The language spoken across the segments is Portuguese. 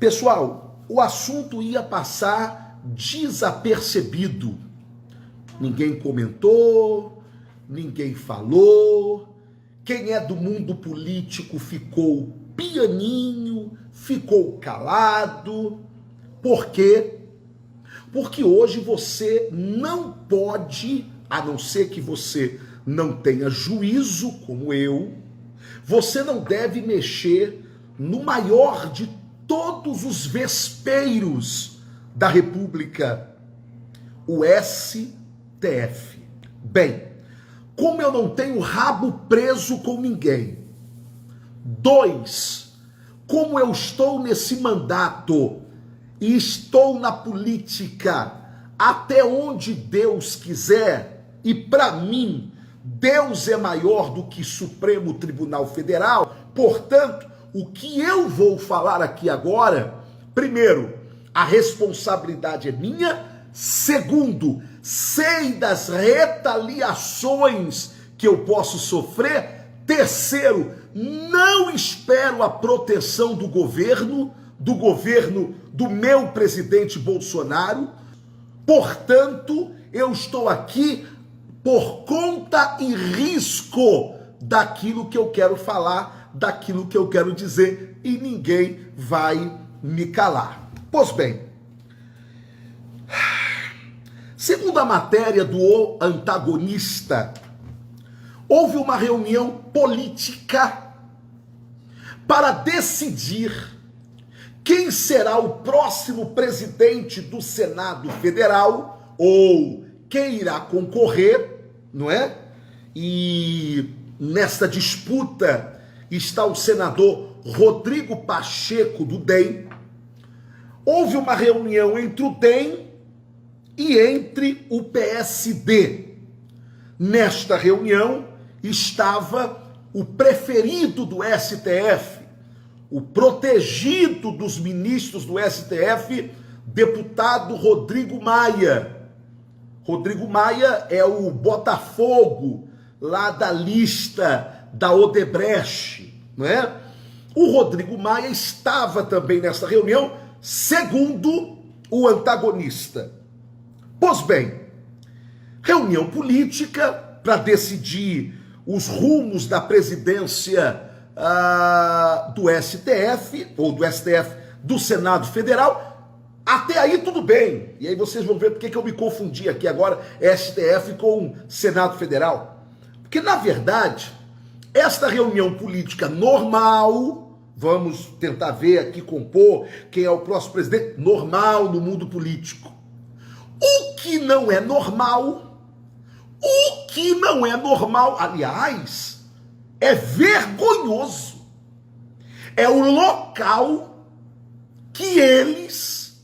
Pessoal, o assunto ia passar desapercebido. Ninguém comentou, ninguém falou. Quem é do mundo político ficou pianinho, ficou calado. Por quê? Porque hoje você não pode, a não ser que você não tenha juízo como eu, você não deve mexer no maior de todos os vespeiros da República, o STF. Bem, como eu não tenho rabo preso com ninguém. 2, como eu estou nesse mandato e estou na política até onde Deus quiser, e para mim, Deus é maior do que Supremo Tribunal Federal, portanto, o que eu vou falar aqui agora, primeiro, a responsabilidade é minha. Segundo, sei das retaliações que eu posso sofrer. Terceiro, não espero a proteção do governo do meu presidente Bolsonaro. Portanto, eu estou aqui por conta e risco daquilo que eu quero falar, daquilo que eu quero dizer, e ninguém vai me calar. Pois bem, segundo a matéria do Antagonista, houve uma reunião política para decidir quem será o próximo presidente do Senado Federal, ou quem irá concorrer, não é? E nesta disputa está o senador Rodrigo Pacheco, do DEM. Houve uma reunião entre o DEM e entre o PSD. Nesta reunião estava o preferido do STF, o protegido dos ministros do STF, deputado Rodrigo Maia. Rodrigo Maia é o Botafogo lá da lista da Odebrecht, não é? O Rodrigo Maia estava também nessa reunião, segundo o Antagonista. Pois bem, reunião política para decidir os rumos da presidência do STF, ou do STF, do Senado Federal. Até aí tudo bem. E aí vocês vão ver porque que eu me confundi aqui agora, STF com Senado Federal. Porque, na verdade, esta reunião política normal, vamos tentar ver aqui, compor quem é o próximo presidente, normal no mundo político. O que não é normal, aliás, é vergonhoso, é o local que eles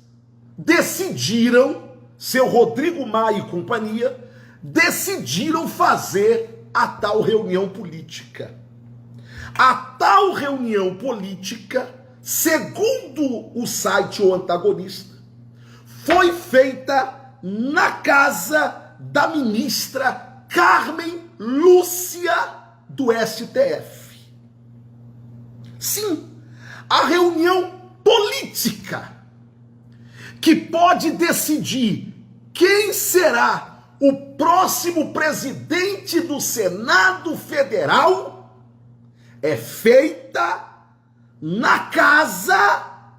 decidiram, seu Rodrigo Maia e companhia, decidiram fazer a tal reunião política. A tal reunião política, segundo o site O Antagonista, foi feita na casa da ministra Carmen Lúcia, do STF. Sim, a reunião política que pode decidir quem será o próximo presidente do Senado Federal é feita na casa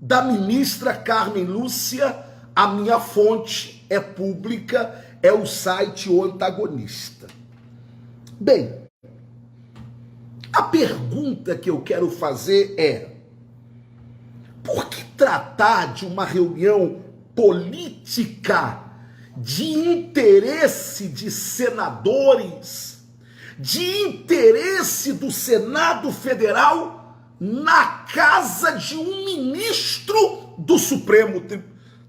da ministra Carmen Lúcia. A minha fonte é pública, é o site O Antagonista. Bem, a pergunta que eu quero fazer é: por que tratar de uma reunião política de interesse de senadores, de interesse do Senado Federal, na casa de um ministro do Supremo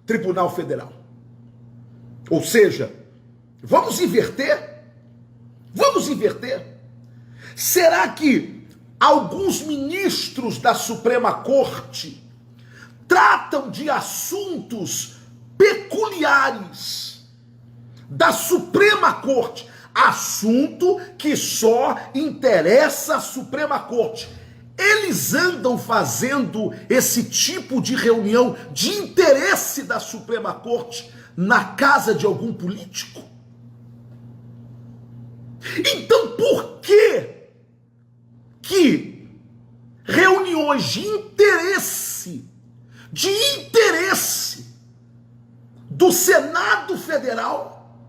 Tribunal Federal? Ou seja, vamos inverter? Vamos inverter? Será que alguns ministros da Suprema Corte tratam de assuntos peculiares da Suprema Corte, assunto que só interessa a Suprema Corte, eles andam fazendo esse tipo de reunião de interesse da Suprema Corte na casa de algum político? Então, por que reuniões de interesse do Senado Federal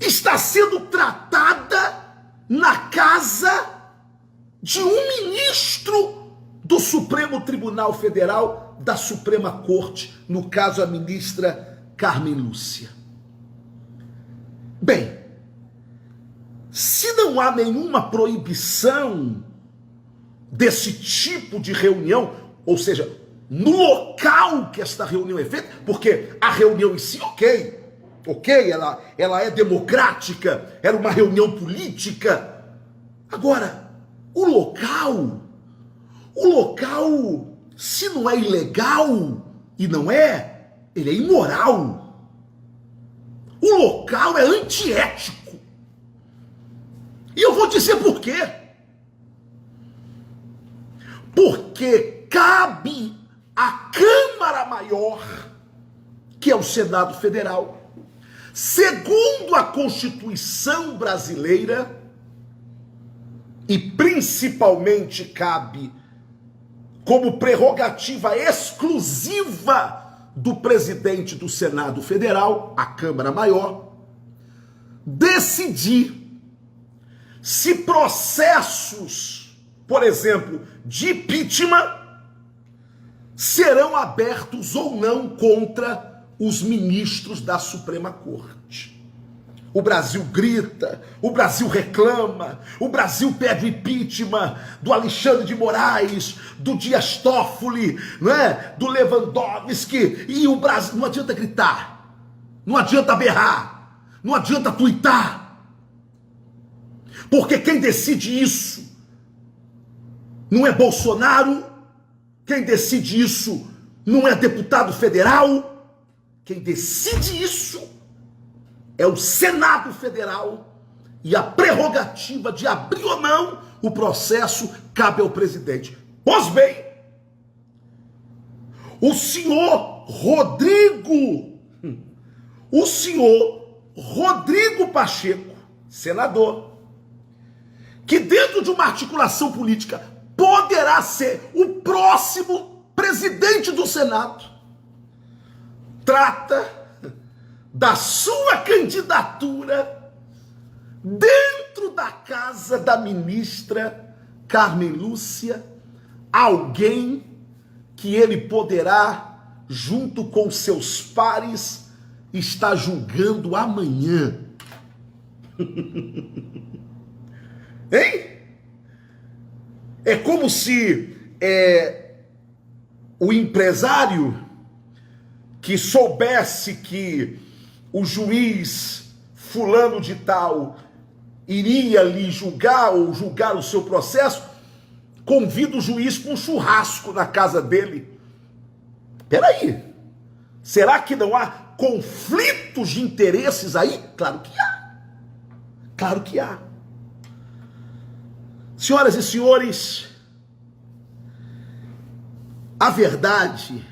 está sendo tratada na casa de um ministro do Supremo Tribunal Federal, da Suprema Corte, no caso a ministra Carmen Lúcia? Bem, se não há nenhuma proibição desse tipo de reunião, ou seja, no local que esta reunião é feita, porque a reunião em si, ok, ela é democrática, era uma reunião política. Agora, o local, se não é ilegal, e não é, ele é imoral. O local é antiético. E eu vou dizer por quê. Porque cabe à Câmara Maior, que é o Senado Federal, segundo a Constituição brasileira, e principalmente cabe como prerrogativa exclusiva do presidente do Senado Federal, a Câmara Maior, decidir se processos, por exemplo, de impeachment, serão abertos ou não contra os ministros da Suprema Corte. O Brasil grita, o Brasil reclama, o Brasil pede o impeachment do Alexandre de Moraes, do Dias Toffoli, né, do Lewandowski, e o Brasil, não adianta gritar, não adianta berrar, não adianta tuitar, porque quem decide isso não é Bolsonaro, quem decide isso não é deputado federal, quem decide isso é o Senado Federal, e a prerrogativa de abrir ou não o processo cabe ao presidente. Pois bem, o senhor Rodrigo Pacheco, senador, que dentro de uma articulação política poderá ser o próximo presidente do Senado, trata da sua candidatura dentro da casa da ministra Carmen Lúcia, alguém que ele poderá, junto com seus pares, estar julgando amanhã. Hein? É como se o empresário que soubesse que o juiz fulano de tal iria lhe julgar ou julgar o seu processo, convida o juiz para um churrasco na casa dele. Peraí, será que não há conflitos de interesses aí? Claro que há. Claro que há. Senhoras e senhores, a verdade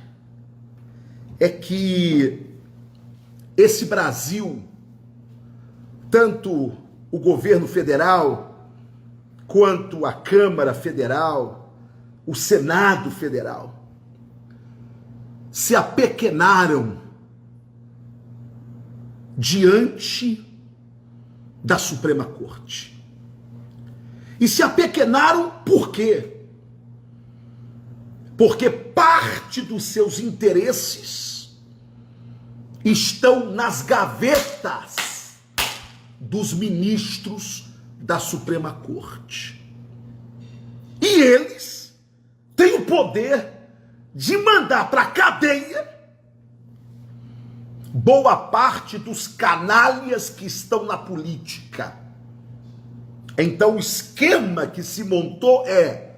é que esse Brasil, tanto o governo federal, quanto a Câmara Federal, o Senado Federal, se apequenaram diante da Suprema Corte. E se apequenaram por quê? Porque parte dos seus interesses estão nas gavetas dos ministros da Suprema Corte. E eles têm o poder de mandar para a cadeia boa parte dos canalhas que estão na política. Então o esquema que se montou é: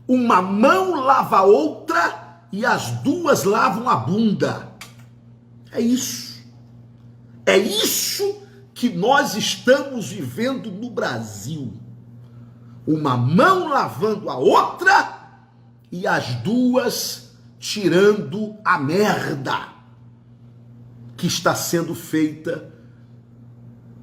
uma mão lava a outra e as duas lavam a bunda. É isso. É isso que nós estamos vivendo no Brasil. uma mão lavando a outra e as duas tirando a merda que está sendo feita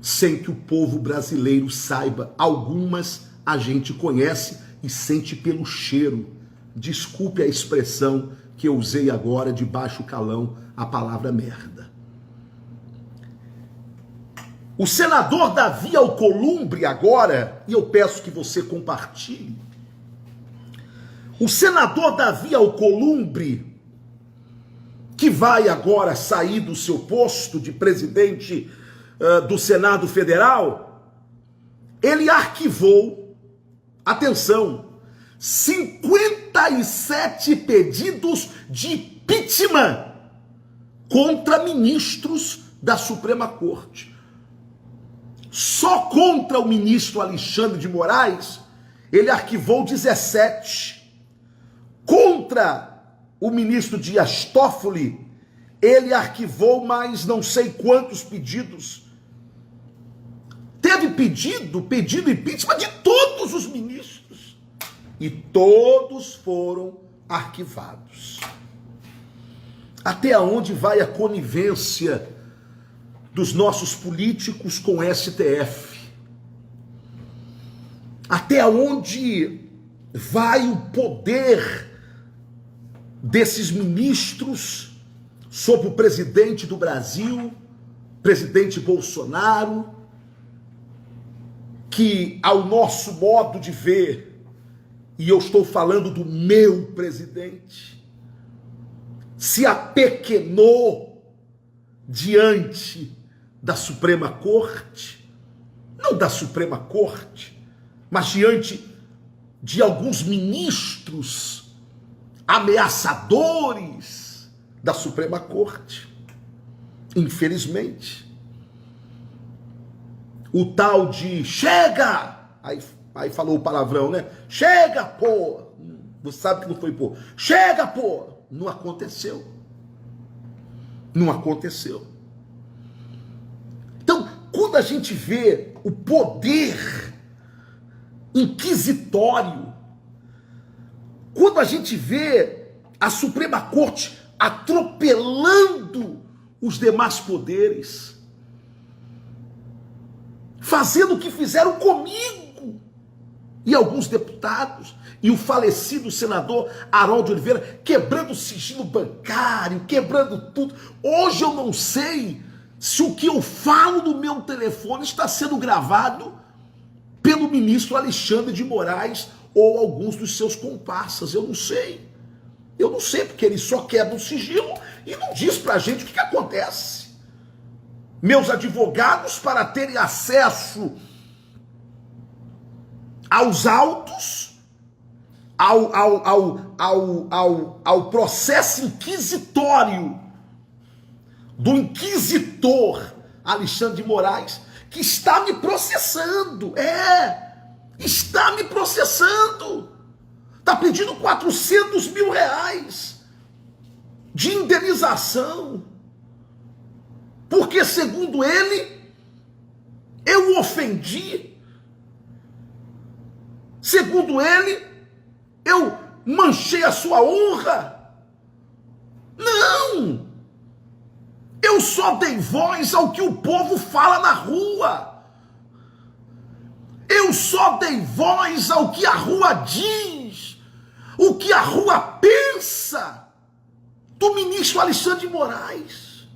sem que o povo brasileiro saiba. Algumas a gente conhece e sente pelo cheiro. Desculpe a expressão que eu usei agora de baixo calão, a palavra merda. O senador Davi Alcolumbre agora, e eu peço que você compartilhe, o senador Davi Alcolumbre, que vai agora sair do seu posto de presidente do Senado Federal, ele arquivou, atenção, 57 pedidos de impeachment contra ministros da Suprema Corte. Só contra o ministro Alexandre de Moraes, ele arquivou 17. Contra o ministro Dias Toffoli, ele arquivou mais não sei quantos pedidos. Teve pedido impeachment de todos os ministros. E todos foram arquivados. Até onde vai a conivência dos nossos políticos com o STF? Até onde vai o poder desses ministros sobre o presidente do Brasil, presidente Bolsonaro, que, ao nosso modo de ver, e eu estou falando do meu presidente, se apequenou diante da Suprema Corte, não da Suprema Corte, mas diante de alguns ministros ameaçadores da Suprema Corte. Infelizmente. O tal de chega, aí falou o palavrão, né? Chega, pô! Você sabe que não foi pô. Chega, pô! Não aconteceu. Não aconteceu. Então, quando a gente vê o poder inquisitório, quando a gente vê a Suprema Corte atropelando os demais poderes, fazendo o que fizeram comigo e alguns deputados, e o falecido senador Harold Oliveira, quebrando o sigilo bancário, quebrando tudo. Hoje eu não sei se o que eu falo no meu telefone está sendo gravado pelo ministro Alexandre de Moraes ou alguns dos seus comparsas. Eu não sei, porque ele só quebra o sigilo e não diz pra gente o que acontece. Meus advogados, para terem acesso aos autos, ao processo inquisitório do inquisitor Alexandre de Moraes, que está me processando, está me processando, está pedindo 400 mil reais de indenização, porque segundo ele, eu o ofendi, segundo ele, eu manchei a sua honra. Não! Eu só dei voz ao que o povo fala na rua. Eu só dei voz ao que a rua diz, o que a rua pensa do ministro Alexandre de Moraes.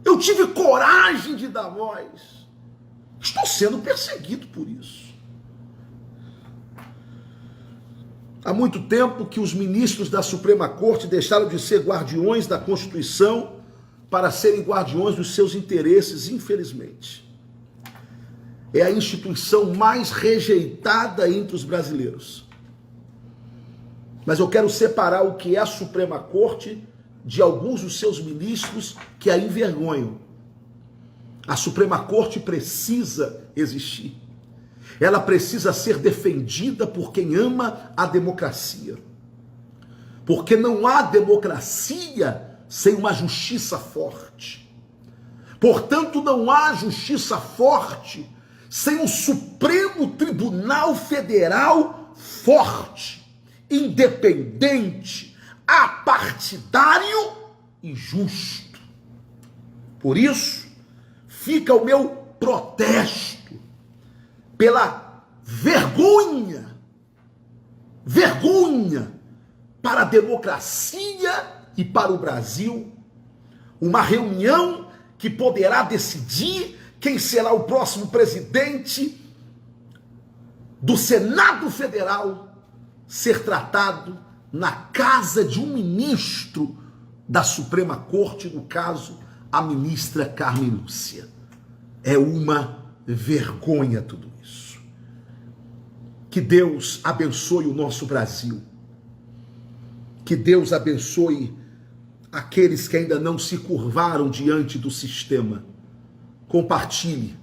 Eu tive coragem de dar voz. Estou sendo perseguido por isso. Há muito tempo que os ministros da Suprema Corte deixaram de ser guardiões da Constituição para serem guardiões dos seus interesses, infelizmente. É a instituição mais rejeitada entre os brasileiros. Mas eu quero separar o que é a Suprema Corte de alguns dos seus ministros que a envergonham. A Suprema Corte precisa existir. Ela precisa ser defendida por quem ama a democracia. Porque não há democracia sem uma justiça forte. Portanto, não há justiça forte sem um Supremo Tribunal Federal forte, independente, apartidário e justo. Por isso, fica o meu protesto pela vergonha para a democracia e para o Brasil, uma reunião que poderá decidir quem será o próximo presidente do Senado Federal, ser tratado na casa de um ministro da Suprema Corte, no caso, a ministra Carmen Lúcia. É uma vergonha tudo isso. Que Deus abençoe o nosso Brasil. Que Deus abençoe aqueles que ainda não se curvaram diante do sistema. Compartilhe,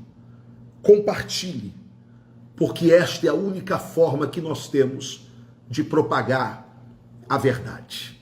porque esta é a única forma que nós temos de propagar a verdade.